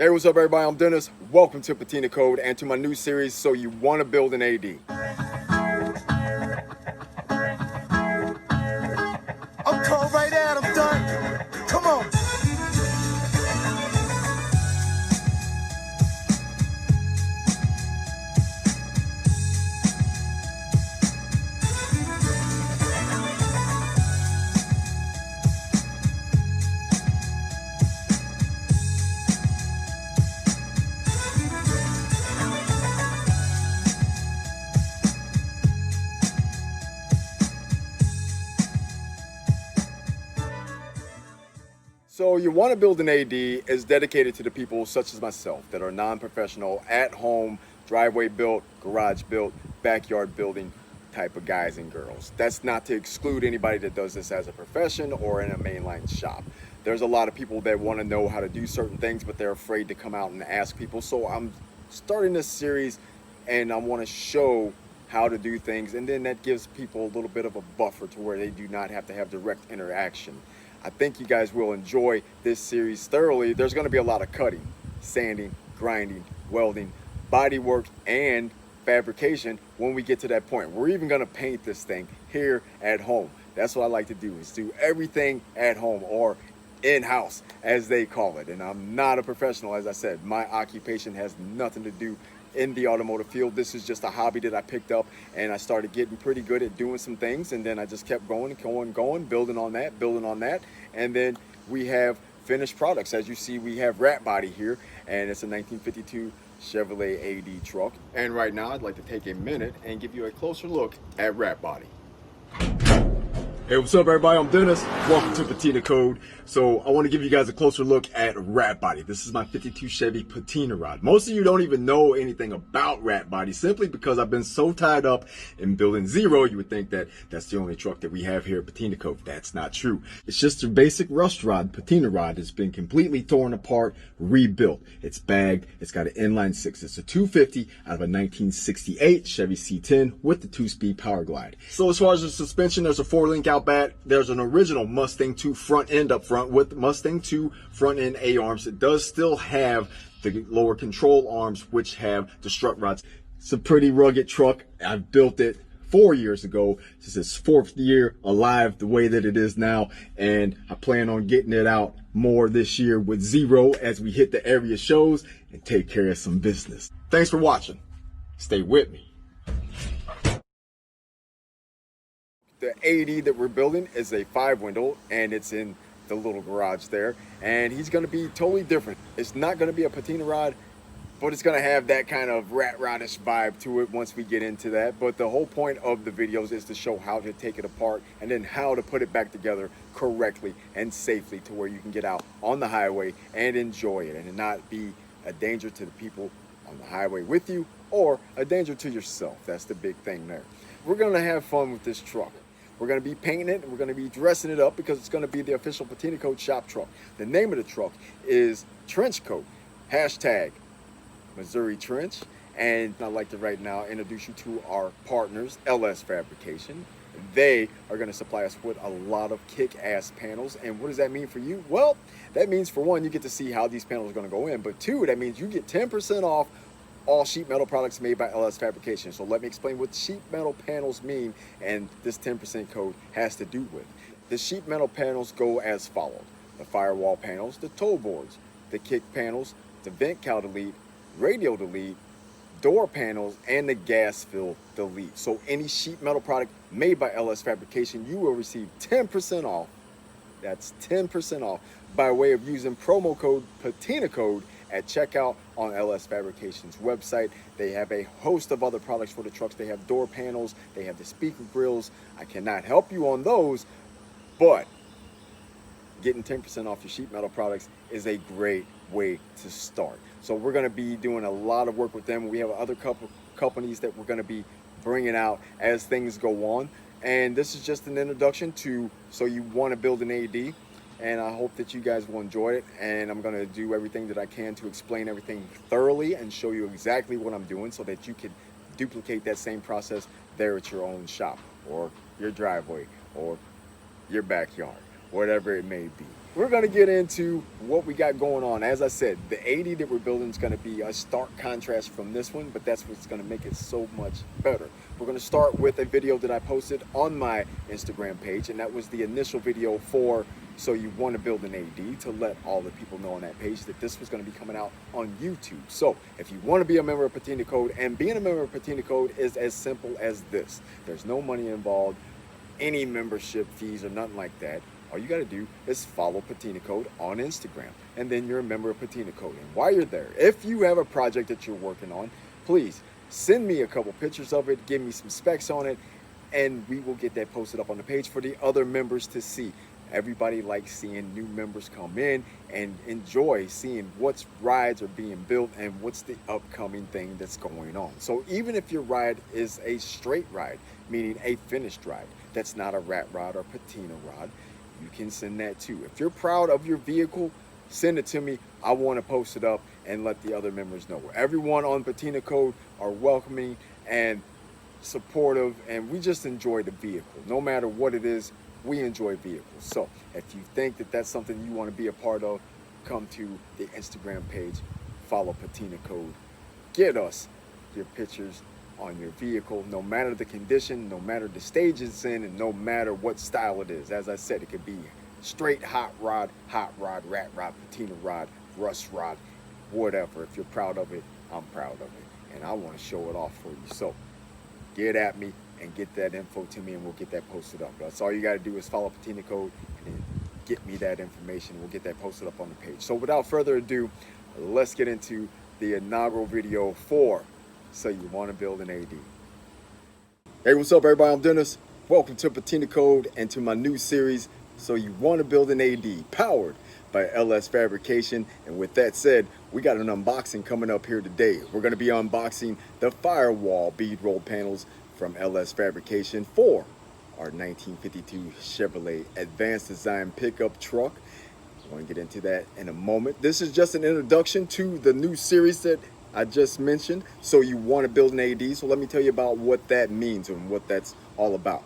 Hey, what's up everybody? I'm Dennis. Welcome to Patina Code and to my new series, So You Want to Build an AD. I'm cold right out, I'm done. Come on. So You Want to Build an AD is dedicated to the people such as myself that are non-professional, at home, driveway built, garage built, backyard building type of guys and girls. That's not to exclude anybody that does this as a profession or in a mainline shop. There's a lot of people that want to know how to do certain things, but they're afraid to come out and ask people. So I'm starting this series and I want to show how to do things, and then that gives people a little bit of a buffer to where they do not have to have direct interaction. I think you guys will enjoy this series thoroughly. There's going to be a lot of cutting, sanding, grinding, welding, body work, and fabrication when we get to that point. We're even going to paint this thing here at home. That's what I like to do, is do everything at home, or in-house as they call it. And I'm not a professional. As I said, my occupation has nothing to do in the automotive field. This is just a hobby that I picked up, and I started getting pretty good at doing some things, and then I just kept going, building on that, and then we have finished products. As you see, we have Rat Body here, and it's a 1952 Chevrolet AD truck. And right now I'd like to take a minute and give you a closer look at Rat Body. Hey, what's up everybody? I'm Dennis. Welcome to Patina Code. So I want to give you guys a closer look at Rat Body. This is my 52 Chevy Patina rod. Most of you don't even know anything about Rat Body simply because I've been so tied up in building Zero. You would think that that's the only truck that we have here at Patina Code. That's not true. It's just a basic rust rod, Patina rod. It's been completely torn apart, rebuilt. It's bagged. It's got an inline six. It's a 250 out of a 1968 Chevy C10 with the 2-speed power glide. So as far as the suspension, there's a 4-link out back. There's an original Mustang 2 front end up front with Mustang 2 front end A-arms. It does still have the lower control arms, which have the strut rods. It's a pretty rugged truck. I built it 4 years ago. This is its 4th year alive the way that it is now, and I plan on getting it out more this year with Zero as we hit the area shows and take care of some business. Thanks for watching. Stay with me. The AD that we're building is a 5-window, and it's in the little garage there, and he's going to be totally different. It's not going to be a patina rod, but it's going to have that kind of rat rodish vibe to it once we get into that. But the whole point of the videos is to show how to take it apart and then how to put it back together correctly and safely to where you can get out on the highway and enjoy it and not be a danger to the people on the highway with you or a danger to yourself. That's the big thing there. We're going to have fun with this truck. We're going to be painting it, and we're going to be dressing it up because it's going to be the official Patina Code shop truck. The name of the truck is Trench Coat, hashtag Missouri Trench. And I'd like to right now introduce you to our partners, LS Fabrication. They are going to supply us with a lot of kick-ass panels. And what does that mean for you? Well, that means for one, you get to see how these panels are going to go in. But two, that means you get 10% off all sheet metal products made by LS Fabrication. So let me explain what sheet metal panels mean and this 10% code has to do with. The sheet metal panels go as follows: the firewall panels, the toe boards, the kick panels, the vent cowl delete, radial delete, door panels, and the gas fill delete. So any sheet metal product made by LS Fabrication, you will receive 10% off. That's 10% off by way of using promo code PATINACODE at checkout on LS Fabrication's website. They have a host of other products for the trucks. They have door panels, they have the speaker grills. I cannot help you on those, but getting 10% off your sheet metal products is a great way to start. So we're going to be doing a lot of work with them. We have other couple companies that we're going to be bringing out as things go on. And this is just an introduction to So You Want to Build an AD. And I hope that you guys will enjoy it. And I'm going to do everything that I can to explain everything thoroughly and show you exactly what I'm doing so that you can duplicate that same process there at your own shop or your driveway or your backyard, whatever it may be. we're going to get into what we got going on. As I said, the 80 that we're building is going to be a stark contrast from this one, but that's what's going to make it so much better. We're going to start with a video that I posted on my Instagram page, and that was the initial video for So You Want to Build an AD, to let all the people know on that page that this was going to be coming out on YouTube. So if you want to be a member of Patina Code, and being a member of Patina Code is as simple as this. There's no money involved, any membership fees or nothing like that. All you got to do is follow Patina Code on Instagram, and then you're a member of Patina Code. And while you're there, if you have a project that you're working on, please send me a couple pictures of it, give me some specs on it, and we will get that posted up on the page for the other members to see. Everybody likes seeing new members come in and enjoy seeing what rides are being built and what's the upcoming thing that's going on. So even if your ride is a straight ride, meaning a finished ride, that's not a rat rod or patina rod, you can send that too. If you're proud of your vehicle, send it to me. I want to post it up and let the other members know. Everyone on Patina Code are welcoming and supportive, and we just enjoy the vehicle. No matter what it is, we enjoy vehicles. So if you think that that's something you want to be a part of, come to the Instagram page, follow Patina Code, get us your pictures on your vehicle, no matter the condition, no matter the stage it's in, and no matter what style it is. As I said, it could be straight hot rod, rat rod, patina rod, rust rod, whatever. If you're proud of it, I'm proud of it, and I want to show it off for you. So get at me and get that info to me, and we'll get that posted up. That's all you got to do is follow Patina Code and then get me that information. We'll get that posted up on the page. So without further ado, let's get into the inaugural video for So You Want to Build an AD. Hey, what's up, everybody? I'm Dennis. Welcome to Patina Code and to my new series, So You Want to Build an AD, powered by LS Fabrication. And with that said, we got an unboxing coming up here today. We're going to be unboxing the Firewall bead roll panels from LS Fabrication for our 1952 Chevrolet Advanced Design pickup truck. I want to get into that in a moment. This is just an introduction to the new series that I just mentioned, So You Want to Build an AD. So let me tell you about what that means and what that's all about.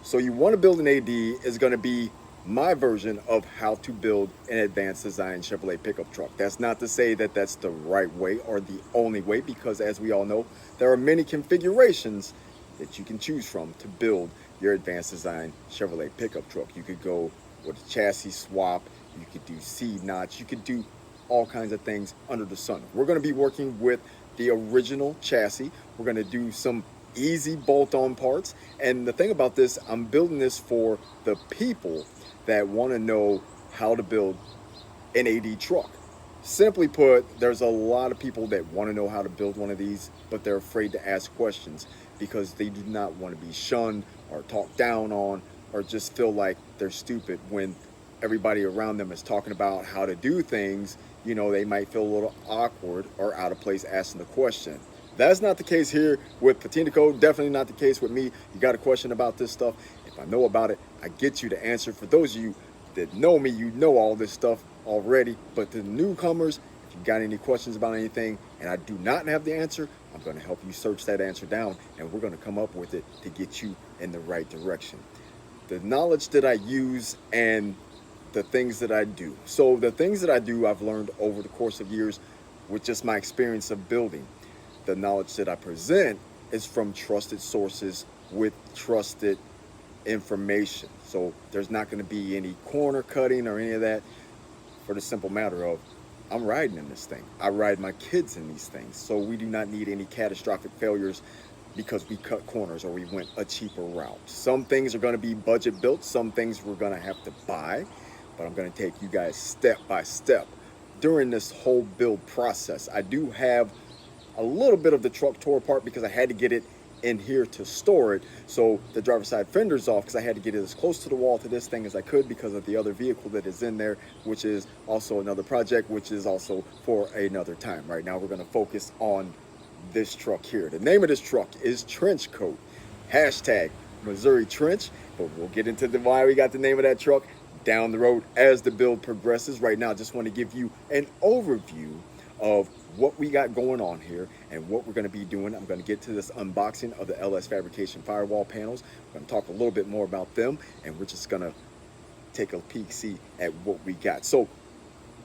So You Want to Build an AD is going to be my version of how to build an advanced design Chevrolet pickup truck. That's not to say that that's the right way or the only way, because as we all know, there are many configurations that you can choose from to build your advanced design Chevrolet pickup truck. You could go with a chassis swap, you could do C-notch, you could do all kinds of things under the sun. We're going to be working with the original chassis. We're going to do some easy bolt-on parts. And the thing about this, I'm building this for the people that want to know how to build an AD truck. Simply put, there's a lot of people that want to know how to build one of these, but they're afraid to ask questions because they do not want to be shunned or talked down on, or just feel like they're stupid when everybody around them is talking about how to do things. You know, they might feel a little awkward or out of place asking the question. That's not the case here with Patina Code. Definitely not the case with me. You got a question about this stuff, if I know about it, I get you the answer. For those of you that know me, you know all this stuff already. But to the newcomers, if you got any questions about anything and I do not have the answer, I'm going to help you search that answer down, and we're going to come up with it to get you in the right direction. The knowledge that I use and the things that I do. So the things that I do, I've learned over the course of years with just my experience of building. The knowledge that I present is from trusted sources with trusted information. So there's not going to be any corner cutting or any of that, for the simple matter of I'm riding in this thing. I ride my kids in these things. So we do not need any catastrophic failures because we cut corners or we went a cheaper route. Some things are going to be budget built. Some things we're going to have to buy. But I'm going to take you guys step by step during this whole build process. I do have a little bit of the truck tore apart because I had to get it in here to store it. So the driver's side fender's off because I had to get it as close to the wall to this thing as I could because of the other vehicle that is in there, which is also another project, which is also for another time. Right now we're going to focus on this truck here. The name of this truck is Trench Coat, hashtag Missouri Trench, but we'll get into why we got the name of that truck down the road as the build progresses. Right now I just want to give you an overview of what we got going on here and what we're going to be doing. I'm going to get to this unboxing of the LS Fabrication Firewall panels. I'm going to talk a little bit more about them, and we're just going to take a peek, see at what we got. So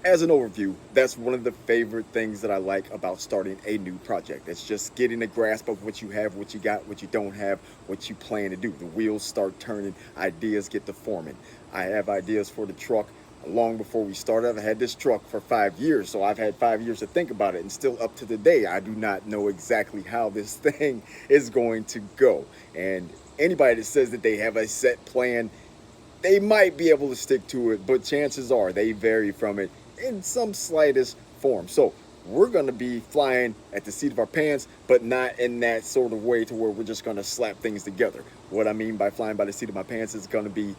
as an overview, that's one of the favorite things that I like about starting a new project. It's just getting a grasp of what you have, what you got, what you don't have, what you plan to do. The wheels start turning, ideas get to forming. I have ideas for the truck long before we started. I've had this truck for 5 years, so I've had 5 years to think about it, and still up to today, I do not know exactly how this thing is going to go. And anybody that says that they have a set plan, they might be able to stick to it, but chances are they vary from it in some slightest form. So we're going to be flying at the seat of our pants, but not in that sort of way to where we're just going to slap things together. What I mean by flying by the seat of my pants is going to be,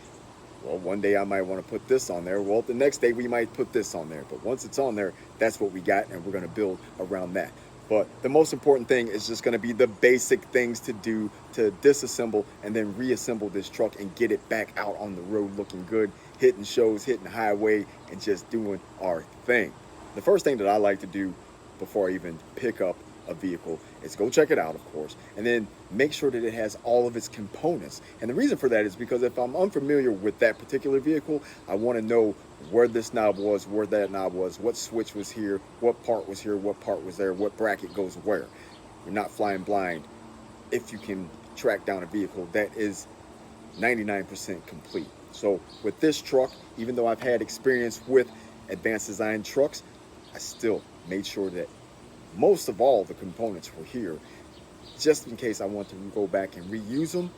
well, one day I might want to put this on there. Well, the next day we might put this on there. But once it's on there, that's what we got, and we're going to build around that. But the most important thing is just going to be the basic things to do to disassemble and then reassemble this truck and get it back out on the road looking good, hitting shows, hitting the highway, and just doing our thing. The first thing that I like to do before I even pick up a vehicle is go check it out, of course, and then make sure that it has all of its components. And the reason for that is because if I'm unfamiliar with that particular vehicle, I want to know where this knob was, where that knob was, what switch was here, what part was here, what part was there, what bracket goes where. You're not flying blind if you can track down a vehicle that is 99% complete. So with this truck, even though I've had experience with advanced design trucks, I still made sure that most of all the components were here, just in case I want to go back and reuse them.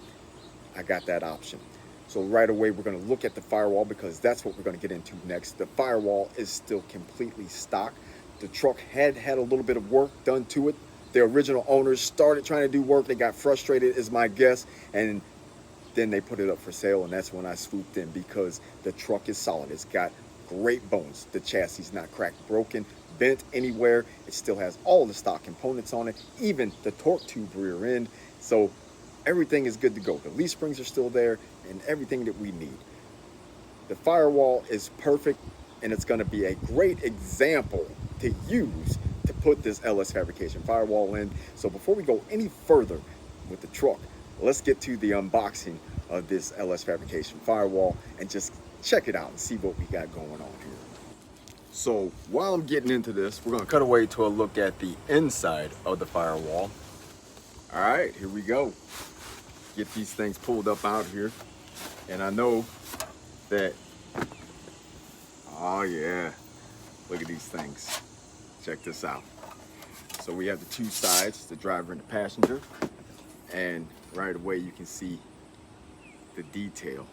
I got that option. So right away we're going to look at the Firewall, because that's what we're going to get into next. The Firewall is still completely stock. The truck had a little bit of work done to it. The original owners started trying to do work. They got frustrated, is my guess, and then they put it up for sale, and that's when I swooped in, because the truck is solid. It's got great bones. The chassis is not cracked, broken, bent anywhere. It still has all the stock components on it, even the torque tube rear end. So everything is good to go. The leaf springs are still there and everything that we need. The Firewall is perfect, and it's going to be a great example to use to put this LS Fabrication Firewall in. So before we go any further with the truck, let's get to the unboxing of this LS Fabrication Firewall and just check it out and see what we got going on here. So while I'm getting into this, we're going to cut away to a look at the inside of the Firewall. All right, here we go. Get these things pulled up out here. And I know that, oh yeah, look at these things. Check this out. So we have the two sides, the driver and the passenger. And right away you can see the detail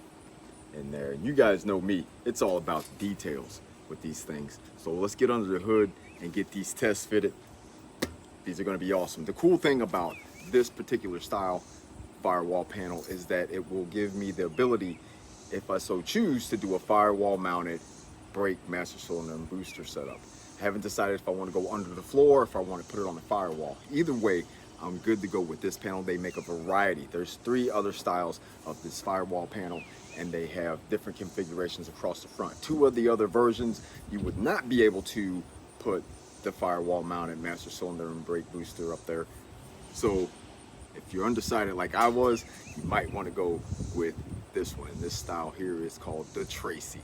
in there. And you guys know me, it's all about the details with these things. So let's get under the hood and get these tests fitted. These are going to be awesome. The cool thing about this particular style Firewall panel is that it will give me the ability, if I so choose, to do a Firewall mounted brake, master cylinder, and booster setup. I haven't decided if I want to go under the floor or if I want to put it on the Firewall. Either way, I'm good to go with this panel. They make a variety. There's 3 other styles of this Firewall panel, and they have different configurations across the front. 2 of the other versions, you would not be able to put the Firewall mounted master cylinder and brake booster up there. So if you're undecided like I was, you might want to go with this one. This style here is called the Tracy,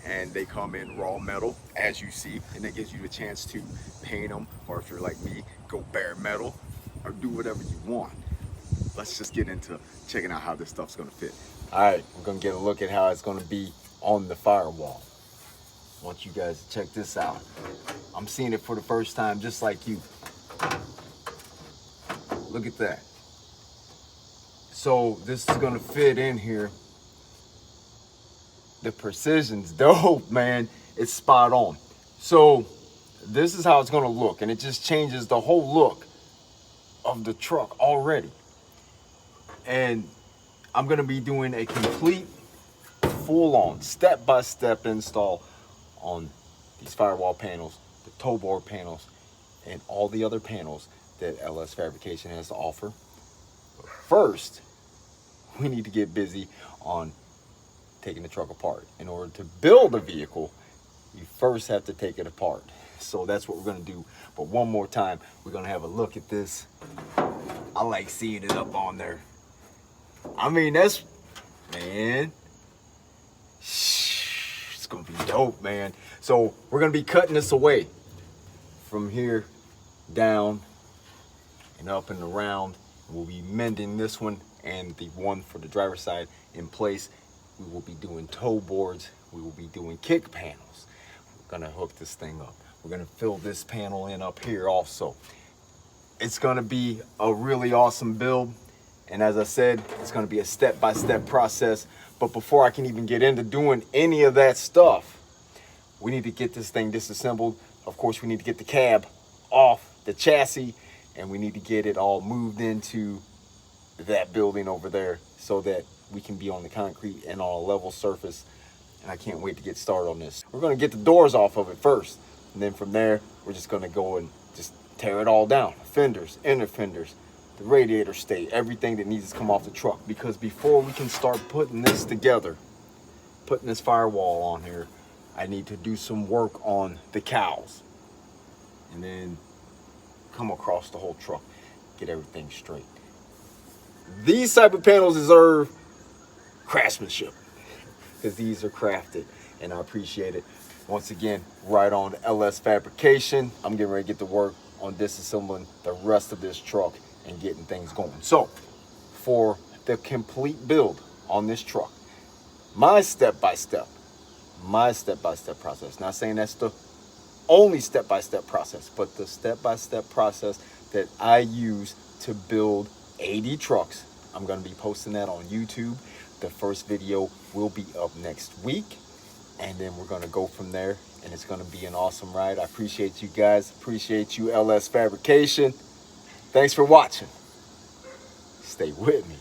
and they come in raw metal, as you see, and it gives you a chance to paint them, or if you're like me, go bare metal, or do whatever you want. Let's just get into checking out how this stuff's gonna fit. All right, we're gonna get a look at how it's gonna be on the Firewall. I want you guys to check this out. I'm seeing it for the first time, just like you. Look at that. So this is gonna fit in here. The precision's dope, man. It's spot on. So this is how it's gonna look, and it just changes the whole look of the truck already. And I'm gonna be doing a complete, full-on, step-by-step install on these Firewall panels, the tow board panels, and all the other panels that LS Fabrication has to offer. But first, we need to get busy on taking the truck apart. In order to build a vehicle, you first have to take it apart. So that's what we're gonna do. But one more time, we're gonna have a look at this. I like seeing it up on there. I mean, that's, man, gonna be dope, man. So we're gonna be cutting this away from here down and up and around. We'll be mending this one and the one for the driver's side in place. We will be doing toe boards. We will be doing kick panels. We're gonna hook this thing up. We're gonna fill this panel in up here also. It's gonna be a really awesome build. And as I said, it's gonna be a step-by-step process. But before I can even get into doing any of that stuff, we need to get this thing disassembled. Of course, we need to get the cab off the chassis, and we need to get it all moved into that building over there so that we can be on the concrete and on a level surface. And I can't wait to get started on this. We're gonna get the doors off of it first. And then from there, we're just gonna go and just tear it all down. Fenders, inner fenders, the radiator state, everything that needs to come off the truck. Because before we can start putting this together, putting this firewall on here, I need to do some work on the cowls. And then come across the whole truck, get everything straight. These type of panels deserve craftsmanship because these are crafted, and I appreciate it. Once again, right on LS Fabrication. I'm getting ready to get to work on disassembling the rest of this truck and getting things going. So for the complete build on this truck, my step-by-step process, not saying that's the only step-by-step process, but the step-by-step process that I use to build 80 trucks. I'm going to be posting that on YouTube. The first video will be up next week, and then we're going to go from there, and it's going to be an awesome ride. I appreciate you guys. Appreciate you, LS Fabrication. Thanks for watching. Stay with me.